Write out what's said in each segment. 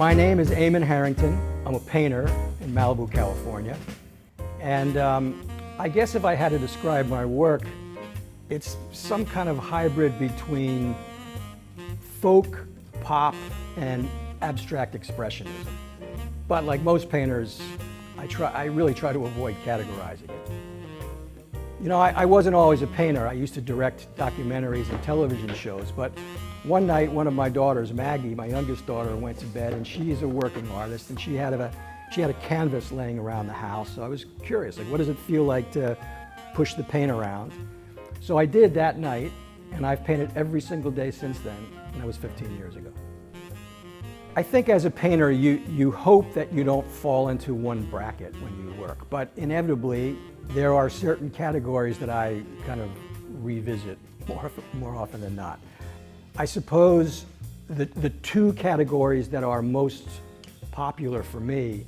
My name is EAMON Harrington. I'm a painter in Malibu, California. And I guess if I had to describe my work, it's some kind of hybrid between folk, pop, and abstract expressionism. But like most painters, I really try to avoid categorizing it. You know, I wasn't always a painter. I used to direct documentaries and television shows, but one night, one of my daughters, Maggie, my youngest daughter, went to bed, and she's a working artist, and she had a canvas laying around the house. So I was curious, like, what does it feel like to push the paint around? So I did that night, and I've painted every single day since then, and that was 15 years ago. I think as a painter, you hope that you don't fall into one bracket when you work, but inevitably, there are certain categories that I kind of revisit more often than not. I suppose the two categories that are most popular for me,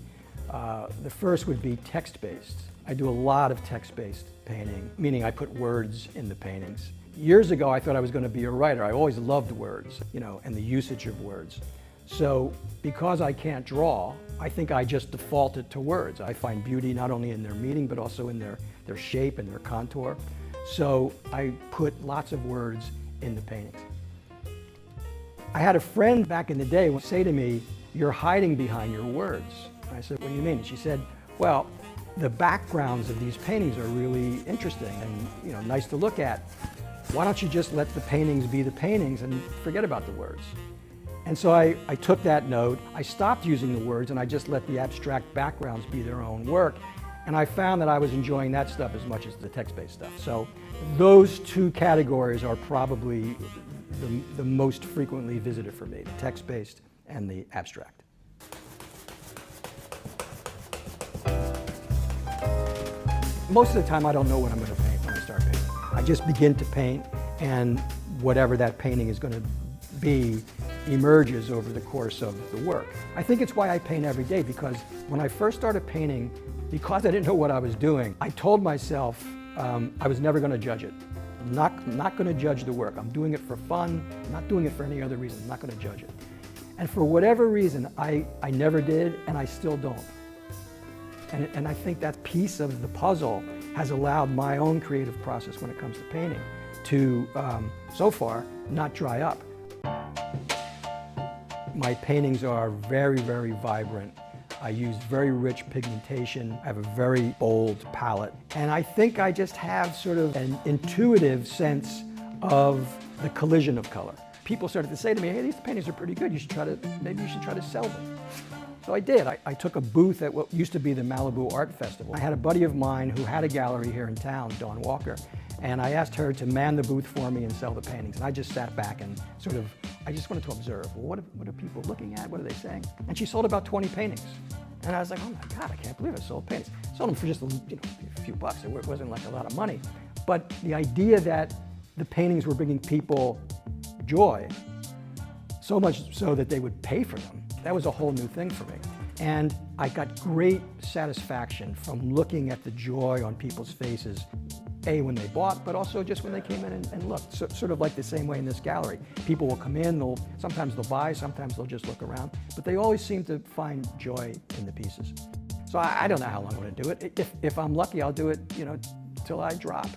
the first would be text-based. I do a lot of text-based painting, meaning I put words in the paintings. Years ago, I thought I was going to be a writer. I always loved words, you know, and the usage of words. So because I can't draw, I think I just defaulted to words. I find beauty not only in their meaning, but also in their shape and their contour. So I put lots of words in the paintings. I had a friend back in the day say to me, "You're hiding behind your words." I said, "What do you mean?" And she said, "Well, the backgrounds of these paintings are really interesting and, you know, nice to look at. Why don't you just let the paintings be the paintings and forget about the words?" And so I took that note, I stopped using the words, and I just let the abstract backgrounds be their own work. And I found that I was enjoying that stuff as much as the text-based stuff. So those two categories are probably the most frequently visited for me, the text-based and the abstract. Most of the time I don't know what I'm going to paint when I start painting. I just begin to paint, and whatever that painting is going to be emerges over the course of the work. I think it's why I paint every day, because when I first started painting, because I didn't know what I was doing, I told myself I was never going to judge it. I'm not going to judge the work. I'm doing it for fun. I'm not doing it for any other reason. I'm not going to judge it. And for whatever reason, I never did, and I still don't. And I think that piece of the puzzle has allowed my own creative process when it comes to painting to, so far, not dry up. My paintings are very, very vibrant. I use very rich pigmentation. I have a very bold palette. And I think I just have sort of an intuitive sense of the collision of color. People started to say to me, "Hey, these paintings are pretty good. Maybe you should try to sell them." So I did. I took a booth at what used to be the Malibu Art Festival. I had a buddy of mine who had a gallery here in town, Dawn Walker, and I asked her to man the booth for me and sell the paintings. And I just sat back and I just wanted to observe. Well, what are people looking at? What are they saying? And she sold about 20 paintings. And I was like, oh my God, I can't believe I sold paintings. Sold them for just a few bucks. It wasn't like a lot of money. But the idea that the paintings were bringing people joy, so much so that they would pay for them, that was a whole new thing for me. And I got great satisfaction from looking at the joy on people's faces, when they bought, but also just when they came in and looked. So, sort of like the same way in this gallery. People will come in, sometimes they'll buy, sometimes they'll just look around, but they always seem to find joy in the pieces. So I don't know how long I'm going to do it. If I'm lucky, I'll do it, till I drop.